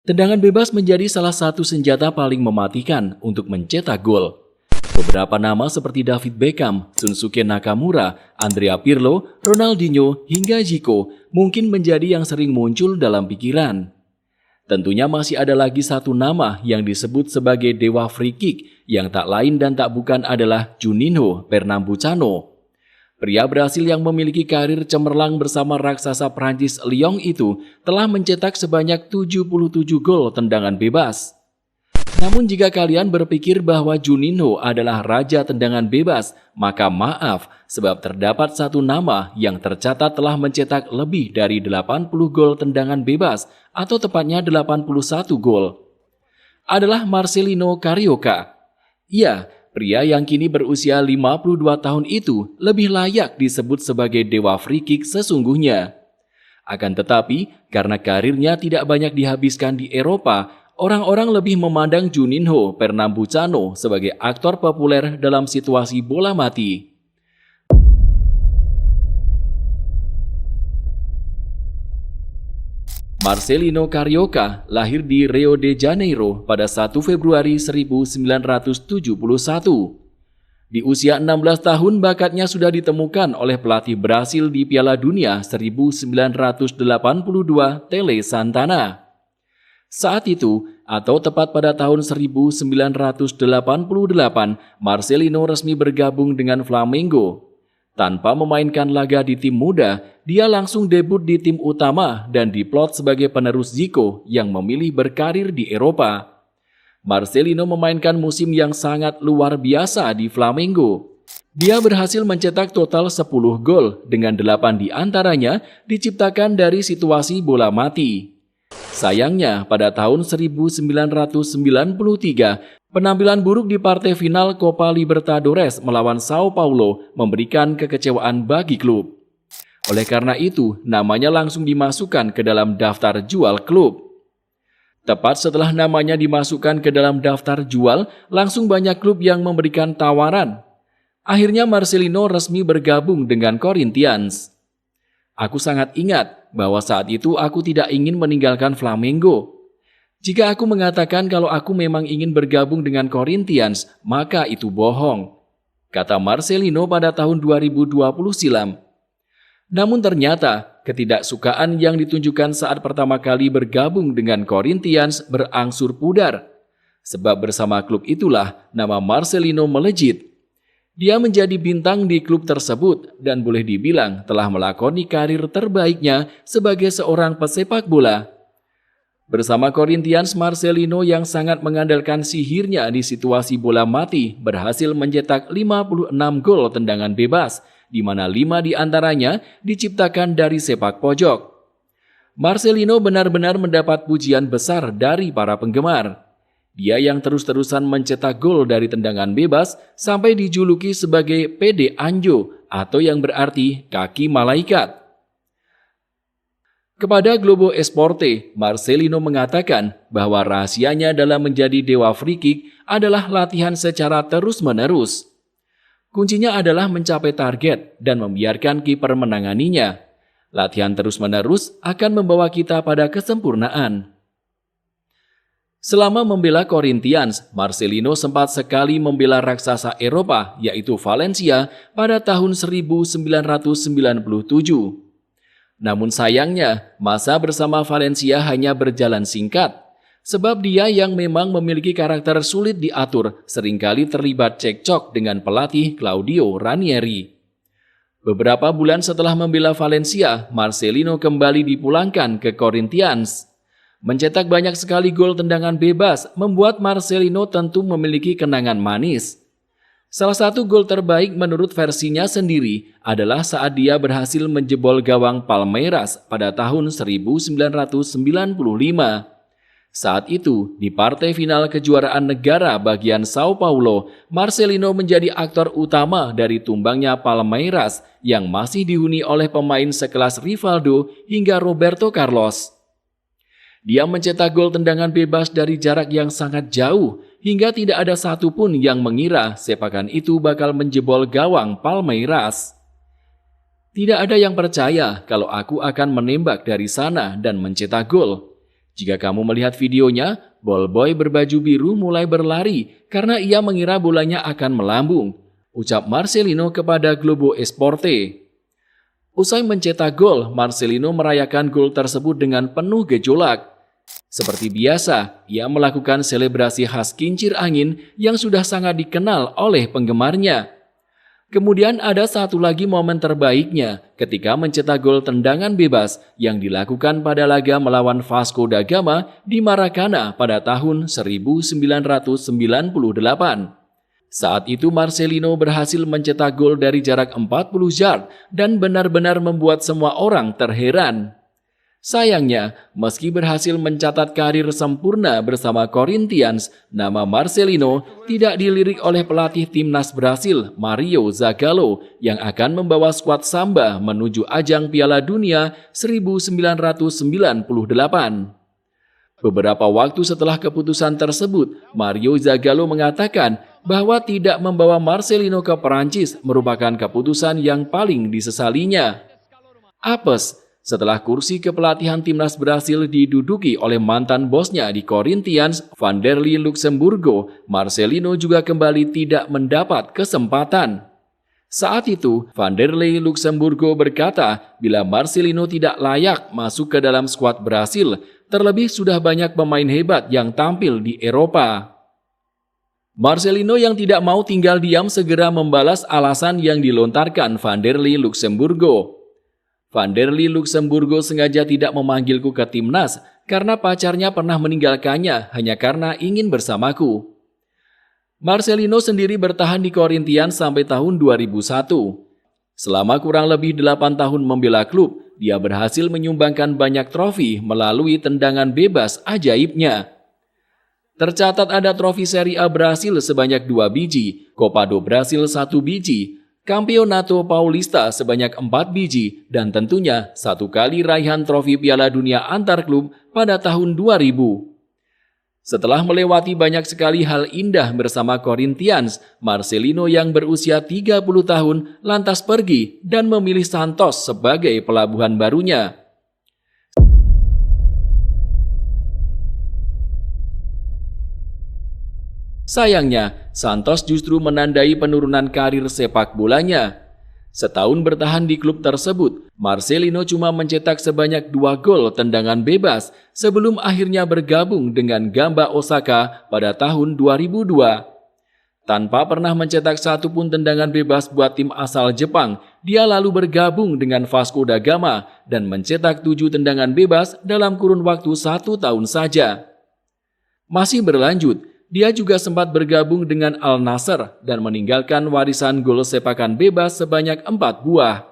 Tendangan bebas menjadi salah satu senjata paling mematikan untuk mencetak gol. Beberapa nama seperti David Beckham, Shunsuke Nakamura, Andrea Pirlo, Ronaldinho, hingga Zico mungkin menjadi yang sering muncul dalam pikiran. Tentunya masih ada lagi satu nama yang disebut sebagai dewa free kick yang tak lain dan tak bukan adalah Juninho Pernambucano. Pria Brasil yang memiliki karir cemerlang bersama raksasa Prancis Lyon itu telah mencetak sebanyak 77 gol tendangan bebas. Namun jika kalian berpikir bahwa Juninho adalah raja tendangan bebas, maka maaf, sebab terdapat satu nama yang tercatat telah mencetak lebih dari 80 gol tendangan bebas, atau tepatnya 81 gol. Adalah Marcelino Carioca. Ya, pria yang kini berusia 52 tahun itu lebih layak disebut sebagai dewa free kick sesungguhnya. Akan tetapi, karena karirnya tidak banyak dihabiskan di Eropa, orang-orang lebih memandang Juninho Pernambucano sebagai aktor populer dalam situasi bola mati. Marcelino Carioca lahir di Rio de Janeiro pada 1 Februari 1971. Di usia 16 tahun bakatnya sudah ditemukan oleh pelatih Brasil di Piala Dunia 1982 Tele Santana. Saat itu, atau tepat pada tahun 1988, Marcelino resmi bergabung dengan Flamengo. Tanpa memainkan laga di tim muda, dia langsung debut di tim utama dan diplot sebagai penerus Zico yang memilih berkarir di Eropa. Marcelino memainkan musim yang sangat luar biasa di Flamengo. Dia berhasil mencetak total 10 gol, dengan 8 di antaranya diciptakan dari situasi bola mati. Sayangnya, pada tahun 1993, penampilan buruk di partai final Copa Libertadores melawan Sao Paulo memberikan kekecewaan bagi klub. Oleh karena itu, namanya langsung dimasukkan ke dalam daftar jual klub. Tepat setelah namanya dimasukkan ke dalam daftar jual, langsung banyak klub yang memberikan tawaran. Akhirnya Marcelino resmi bergabung dengan Corinthians. Aku sangat ingat bahwa saat itu aku tidak ingin meninggalkan Flamengo. Jika aku mengatakan kalau aku memang ingin bergabung dengan Corinthians, maka itu bohong, kata Marcelino pada tahun 2020 silam. Namun ternyata, ketidaksukaan yang ditunjukkan saat pertama kali bergabung dengan Corinthians berangsur pudar. Sebab bersama klub itulah nama Marcelino melejit. Dia menjadi bintang di klub tersebut dan boleh dibilang telah melakoni karir terbaiknya sebagai seorang pesepak bola. Bersama Corinthians, Marcelino yang sangat mengandalkan sihirnya di situasi bola mati berhasil mencetak 56 gol tendangan bebas, di mana 5 di antaranya diciptakan dari sepak pojok. Marcelino benar-benar mendapat pujian besar dari para penggemar. Dia yang terus-terusan mencetak gol dari tendangan bebas sampai dijuluki sebagai Pede Anjo atau yang berarti kaki malaikat. Kepada Globo Esporte, Marcelino mengatakan bahwa rahasianya dalam menjadi dewa free kick adalah latihan secara terus-menerus. Kuncinya adalah mencapai target dan membiarkan kiper menanganinya. Latihan terus-menerus akan membawa kita pada kesempurnaan. Selama membela Corinthians, Marcelino sempat sekali membela raksasa Eropa, yaitu Valencia, pada tahun 1997. Namun sayangnya, masa bersama Valencia hanya berjalan singkat, sebab dia yang memang memiliki karakter sulit diatur seringkali terlibat cekcok dengan pelatih Claudio Ranieri. Beberapa bulan setelah membela Valencia, Marcelino kembali dipulangkan ke Corinthians. Mencetak banyak sekali gol tendangan bebas membuat Marcelino tentu memiliki kenangan manis. Salah satu gol terbaik menurut versinya sendiri adalah saat dia berhasil menjebol gawang Palmeiras pada tahun 1995. Saat itu, di partai final kejuaraan negara bagian Sao Paulo, Marcelino menjadi aktor utama dari tumbangnya Palmeiras yang masih dihuni oleh pemain sekelas Rivaldo hingga Roberto Carlos. Dia mencetak gol tendangan bebas dari jarak yang sangat jauh, hingga tidak ada satupun yang mengira sepakan itu bakal menjebol gawang Palmeiras. Tidak ada yang percaya kalau aku akan menembak dari sana dan mencetak gol. Jika kamu melihat videonya, ballboy berbaju biru mulai berlari karena ia mengira bolanya akan melambung, ucap Marcelino kepada Globo Esporte. Usai mencetak gol, Marcelino merayakan gol tersebut dengan penuh gejolak. Seperti biasa, ia melakukan selebrasi khas kincir angin yang sudah sangat dikenal oleh penggemarnya. Kemudian ada satu lagi momen terbaiknya ketika mencetak gol tendangan bebas yang dilakukan pada laga melawan Vasco da Gama di Maracana pada tahun 1998. Saat itu Marcelino berhasil mencetak gol dari jarak 40 yard dan benar-benar membuat semua orang terheran. Sayangnya, meski berhasil mencatat karir sempurna bersama Corinthians, nama Marcelino tidak dilirik oleh pelatih timnas Brasil, Mario Zagallo, yang akan membawa skuad Samba menuju ajang Piala Dunia 1998. Beberapa waktu setelah keputusan tersebut, Mario Zagallo mengatakan bahwa tidak membawa Marcelino ke Perancis merupakan keputusan yang paling disesalinya. Apes, setelah kursi kepelatihan timnas Brasil diduduki oleh mantan bosnya di Corinthians, Vanderlei Luxemburgo, Marcelino juga kembali tidak mendapat kesempatan. Saat itu, Vanderlei Luxemburgo berkata bila Marcelino tidak layak masuk ke dalam skuad Brasil, terlebih sudah banyak pemain hebat yang tampil di Eropa. Marcelino yang tidak mau tinggal diam segera membalas alasan yang dilontarkan Vanderlei Luxemburgo. Vanderlei Luxemburgo sengaja tidak memanggilku ke timnas karena pacarnya pernah meninggalkannya hanya karena ingin bersamaku. Marcelino sendiri bertahan di Corinthians sampai tahun 2001. Selama kurang lebih 8 tahun membela klub, dia berhasil menyumbangkan banyak trofi melalui tendangan bebas ajaibnya. Tercatat ada trofi Serie A Brasil sebanyak 2 biji, Copa do Brasil 1 biji, Campeonato Paulista sebanyak 4 biji, dan tentunya 1 kali raihan trofi Piala Dunia antar klub pada tahun 2000. Setelah melewati banyak sekali hal indah bersama Corinthians, Marcelino yang berusia 30 tahun lantas pergi dan memilih Santos sebagai pelabuhan barunya. Sayangnya, Santos justru menandai penurunan karir sepak bolanya. Setahun bertahan di klub tersebut, Marcelino cuma mencetak sebanyak 2 gol tendangan bebas sebelum akhirnya bergabung dengan Gamba Osaka pada tahun 2002. Tanpa pernah mencetak satu pun tendangan bebas buat tim asal Jepang, dia lalu bergabung dengan Vasco da Gama dan mencetak 7 tendangan bebas dalam kurun waktu 1 tahun saja. Masih berlanjut, dia juga sempat bergabung dengan Al Nassr dan meninggalkan warisan gol sepakan bebas sebanyak 4 buah.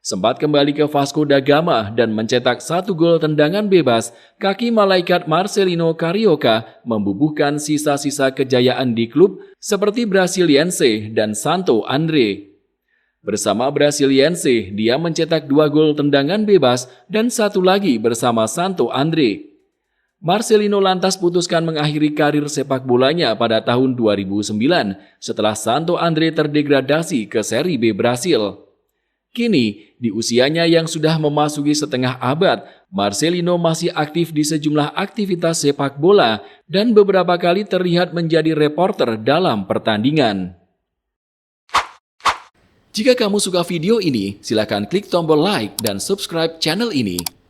Sempat kembali ke Vasco da Gama dan mencetak 1 gol tendangan bebas, kaki malaikat Marcelino Carioca membubuhkan sisa-sisa kejayaan di klub seperti Brasiliense dan Santo André. Bersama Brasiliense, dia mencetak 2 gol tendangan bebas dan 1 lagi bersama Santo André. Marcelino lantas putuskan mengakhiri karir sepak bolanya pada tahun 2009 setelah Santo André terdegradasi ke Serie B Brasil. Kini, di usianya yang sudah memasuki setengah abad, Marcelino masih aktif di sejumlah aktivitas sepak bola dan beberapa kali terlihat menjadi reporter dalam pertandingan. Jika kamu suka video ini, silakan klik tombol like dan subscribe channel ini.